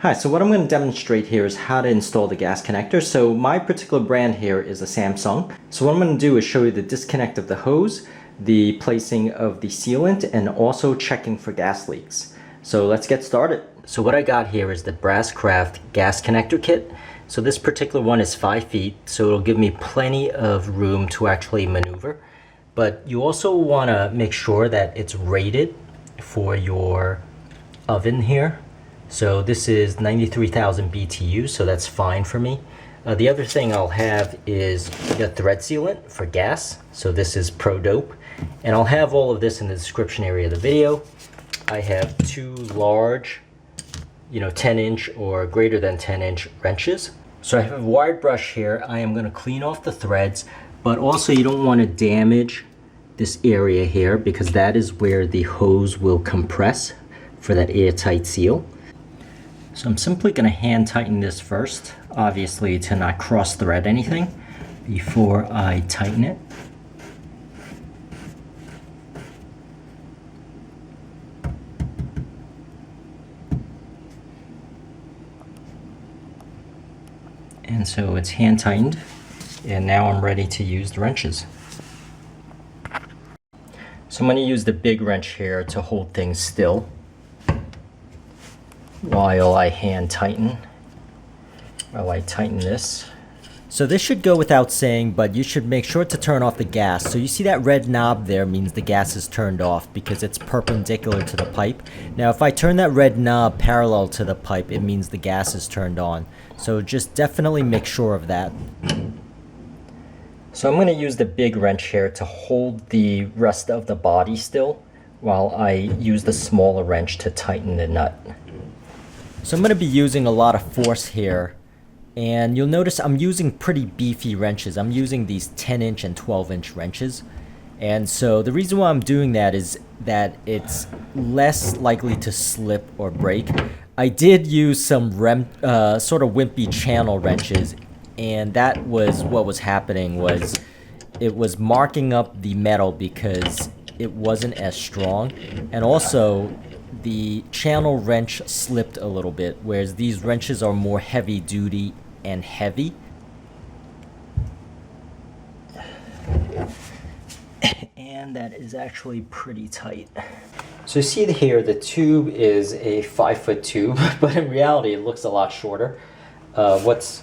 Hi, so what I'm going to demonstrate here is how to install the gas connector. So my particular brand here is a Samsung. So what I'm going to do is show you the disconnect of the hose, the placing of the sealant, and also checking for gas leaks. So let's get started. So what I got here is the Brascraft gas connector kit. So this particular one is 5 feet, so it'll give me plenty of room to actually maneuver. But you also want to make sure that it's rated for your oven here. So this is 93,000 BTU, so that's fine for me. The other thing I'll have is the thread sealant for gas. So this is Pro Dope. And I'll have all of this in the description area of the video. I have 2 large, 10-inch or greater than 10-inch wrenches. So I have a wired brush here. I am going to clean off the threads, but also you don't want to damage this area here because that is where the hose will compress for that airtight seal. So I'm simply going to hand tighten this first, obviously to not cross thread anything before I tighten it. And so it's hand tightened, and now I'm ready to use the wrenches. So I'm going to use the big wrench here to hold things still while I hand tighten, while I tighten this. So this should go without saying, but you should make sure to turn off the gas. So you see that red knob there means the gas is turned off because it's perpendicular to the pipe. Now if I turn that red knob parallel to the pipe, it means the gas is turned on. So just definitely make sure of that. So I'm going to use the big wrench here to hold the rest of the body still while I use the smaller wrench to tighten the nut. So I'm going to be using a lot of force here, and you'll notice I'm using pretty beefy wrenches. I'm using these 10-inch and 12-inch wrenches, and so the reason why I'm doing that is that it's less likely to slip or break. I did use some sort of wimpy channel wrenches, and that was what was happening. Was it was marking up the metal because it wasn't as strong, and also the channel wrench slipped a little bit, whereas these wrenches are more heavy duty and heavy. And that is actually pretty tight. So you see here the tube is a 5-foot tube, but in reality it looks a lot shorter. What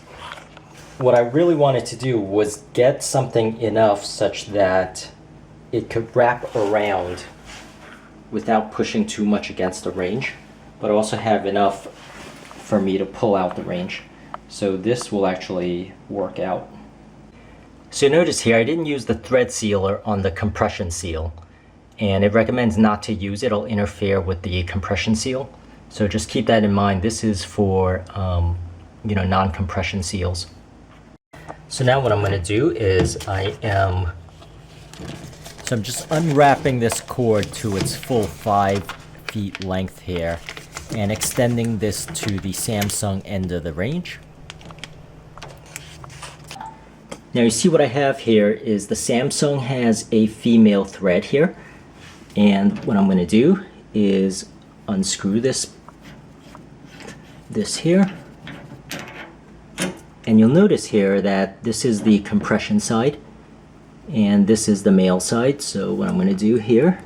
I really wanted to do was get something enough such that it could wrap around without pushing too much against the range, but also have enough for me to pull out the range. So this will actually work out. So notice here I didn't use the thread sealer on the compression seal, and it recommends not to use it. It'll interfere with the compression seal. So just keep that in mind. This is for non-compression seals. So now what I'm going to do is I'm just unwrapping this cord to its full 5 feet length here and extending this to the Samsung end of the range. Now you see what I have here is the Samsung has a female thread here, and what I'm going to do is unscrew this here, and you'll notice here that this is the compression side and this is the male side. So what I'm going to do here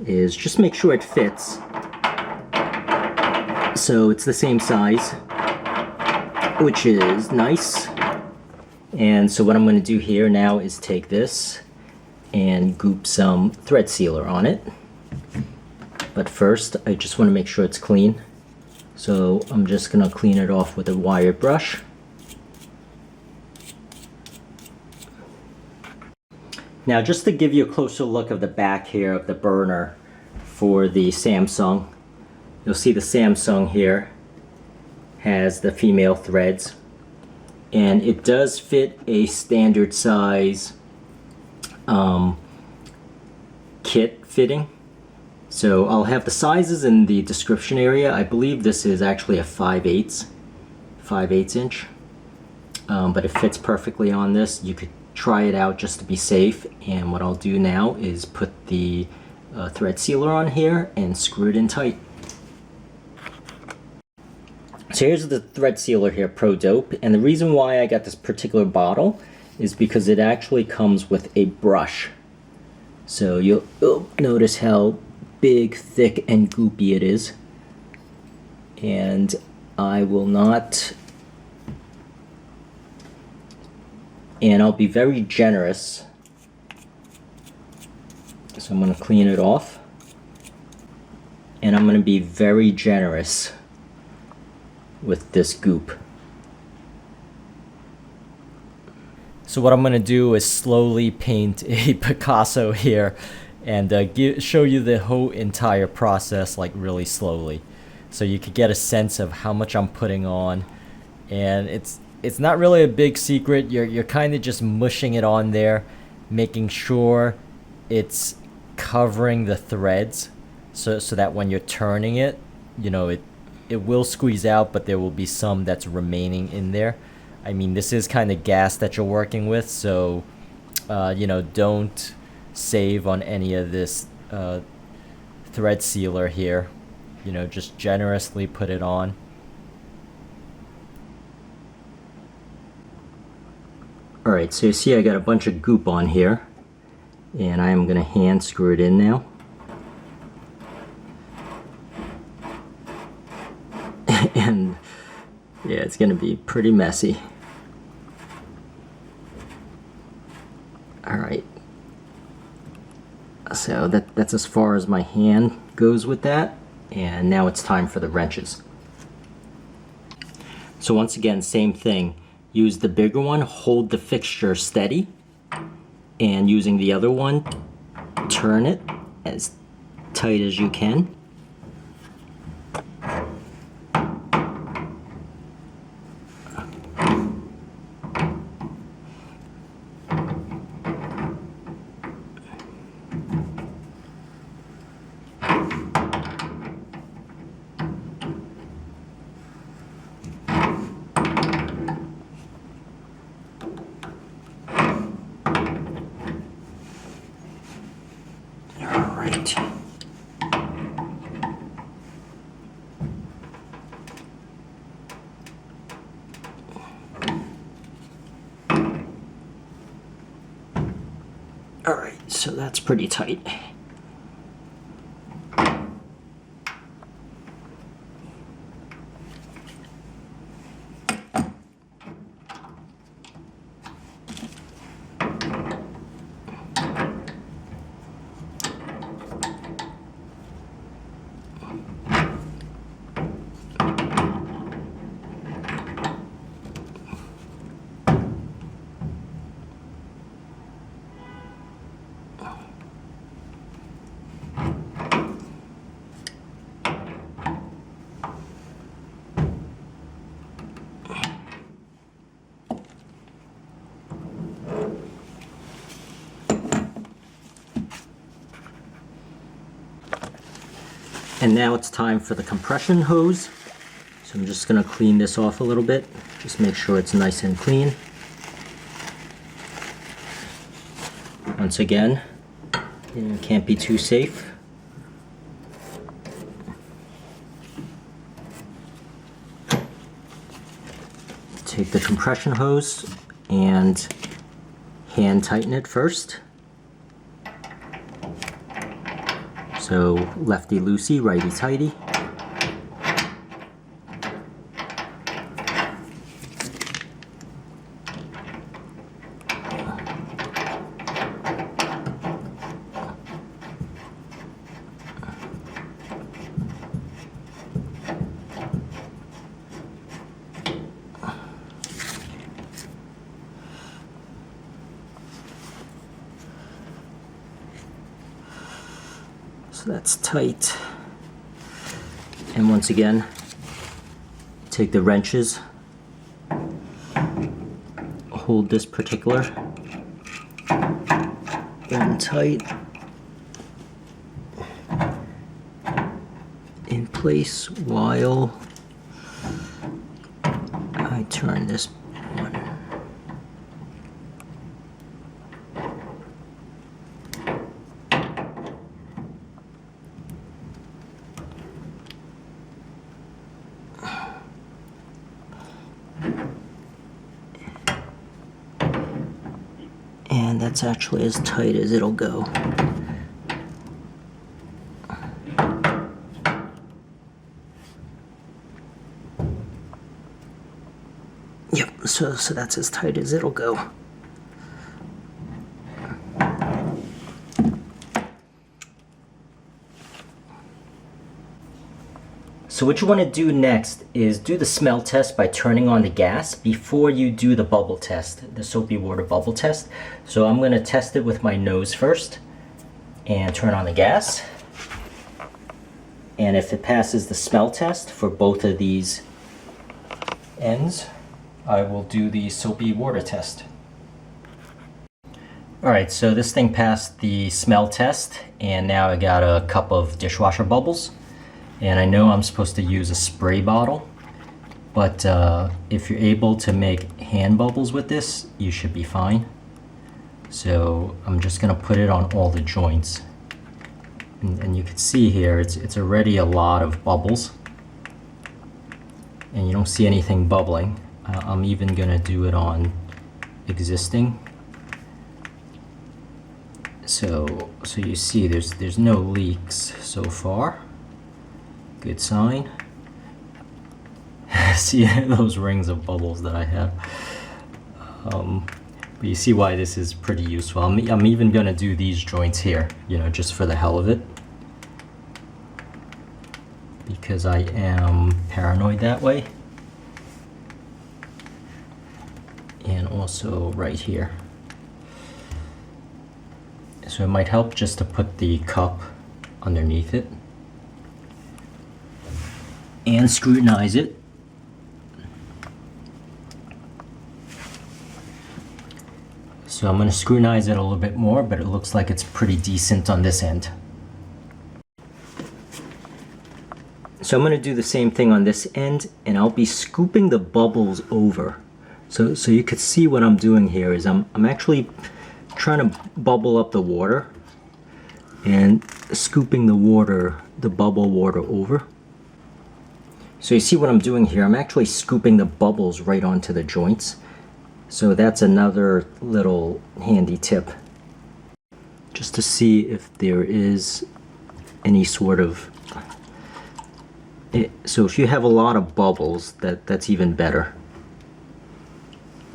is just make sure it fits so it's the same size, which is nice. And so what I'm going to do here now is take this and goop some thread sealer on it. But first I just want to make sure it's clean, so I'm just going to clean it off with a wired brush. Now just to give you a closer look of the back here of the burner for the Samsung, you'll see the Samsung here has the female threads, and it does fit a standard size kit fitting. So I'll have the sizes in the description area. I believe this is actually a 5/8 inch, but it fits perfectly on this. You could try it out just to be safe, and what I'll do now is put the thread sealer on here and screw it in tight. So here's the thread sealer here, Pro Dope, and the reason why I got this particular bottle is because it actually comes with a brush. So you'll notice how big, thick, and goopy it is. And I will not, and I'll be very generous. So I'm going to clean it off. And I'm going to be very generous with this goop. So what I'm going to do is slowly paint a Picasso here and show you the whole entire process, like really slowly, so you could get a sense of how much I'm putting on. And it's not really a big secret. You're kind of just mushing it on there, making sure it's covering the threads, so that when you're turning it, you know, it will squeeze out, but there will be some that's remaining in there. I mean, this is kind of gas that you're working with, so you know, don't save on any of this thread sealer here. You know, just generously put it on. Alright, so you see I got a bunch of goop on here, and I'm going to hand screw it in now. And yeah, it's going to be pretty messy. Alright, so that's as far as my hand goes with that, and now it's time for the wrenches. So once again, same thing. Use the bigger one, hold the fixture steady, and using the other one, turn it as tight as you can. Alright, so that's pretty tight. And now it's time for the compression hose. So I'm just going to clean this off a little bit. Just make sure it's nice and clean. Once again, you can't be too safe. Take the compression hose and hand tighten it first. So lefty loosey, righty tighty. So that's tight. And once again, take the wrenches, hold this particular one tight in place while I turn this one. and that's actually as tight as it'll go. Yep, so that's as tight as it'll go. So what you want to do next is do the smell test by turning on the gas before you do the bubble test, the soapy water bubble test. So I'm going to test it with my nose first and turn on the gas. And if it passes the smell test for both of these ends, I will do the soapy water test. Alright, so this thing passed the smell test, and now I got a cup of dishwasher bubbles. And I know I'm supposed to use a spray bottle, but if you're able to make hand bubbles with this, you should be fine. So I'm just going to put it on all the joints. And you can see here, it's already a lot of bubbles. And you don't see anything bubbling. I'm even going to do it on existing. So you see there's no leaks so far. Good sign. See those rings of bubbles that I have. But you see why this is pretty useful. I'm even going to do these joints here, you know, just for the hell of it. Because I am paranoid that way. And also right here. So it might help just to put the cup underneath it. And scrutinize it. So I'm going to scrutinize it a little bit more, but it looks like it's pretty decent on this end. So I'm going to do the same thing on this end, and I'll be scooping the bubbles over. So you could see what I'm doing here is I'm actually trying to bubble up the water and scooping the bubble water over. So you see what I'm doing here, I'm actually scooping the bubbles right onto the joints. So that's another little handy tip. Just to see if there is any sort of... So if you have a lot of bubbles, that's even better.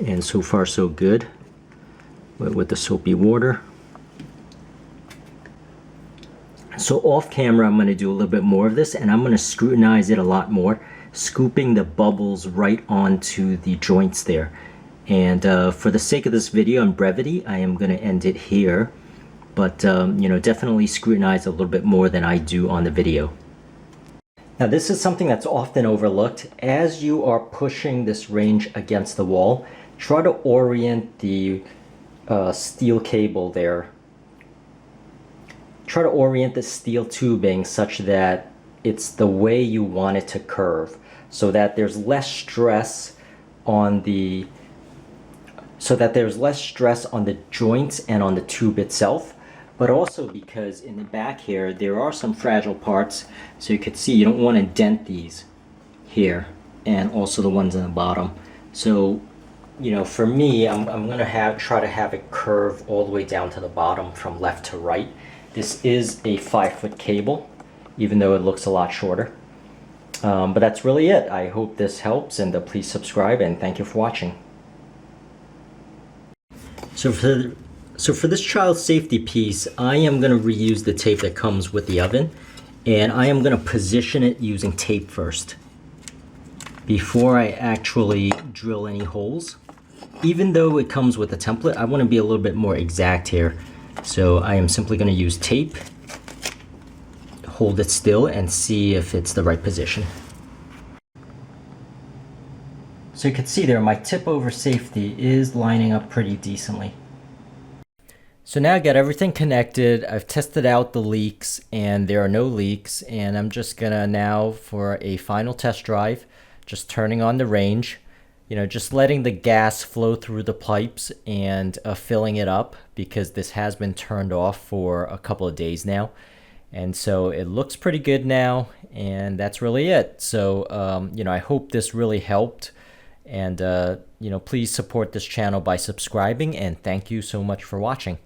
And so far so good with the soapy water. So off camera, I'm going to do a little bit more of this, and I'm going to scrutinize it a lot more, scooping the bubbles right onto the joints there. And for the sake of this video and brevity, I am going to end it here. But you know, definitely scrutinize a little bit more than I do on the video. Now this is something that's often overlooked. As you are pushing this range against the wall, try to orient the steel cable there. Try to orient the steel tubing such that it's the way you want it to curve, so that there's less stress on the joints and on the tube itself, but also because in the back here there are some fragile parts. So you can see you don't want to dent these here, and also the ones in the bottom. So you know, for me, I'm gonna try to have it curve all the way down to the bottom from left to right. This is a 5-foot cable, even though it looks a lot shorter. But that's really it. I hope this helps, and please subscribe, and thank you for watching. So for this child safety piece, I am going to reuse the tape that comes with the oven, and I am going to position it using tape first before I actually drill any holes. Even though it comes with a template, I want to be a little bit more exact here. So I am simply going to use tape, hold it still, and see if it's the right position. So you can see there, my tip over safety is lining up pretty decently. So now I got everything connected, I've tested out the leaks, and there are no leaks, and I'm just gonna now, for a final test drive, just turning on the range, you know, just letting the gas flow through the pipes and filling it up, because this has been turned off for a couple of days now. And so it looks pretty good now, and that's really it. So, you know, I hope this really helped. And, please support this channel by subscribing, and thank you so much for watching.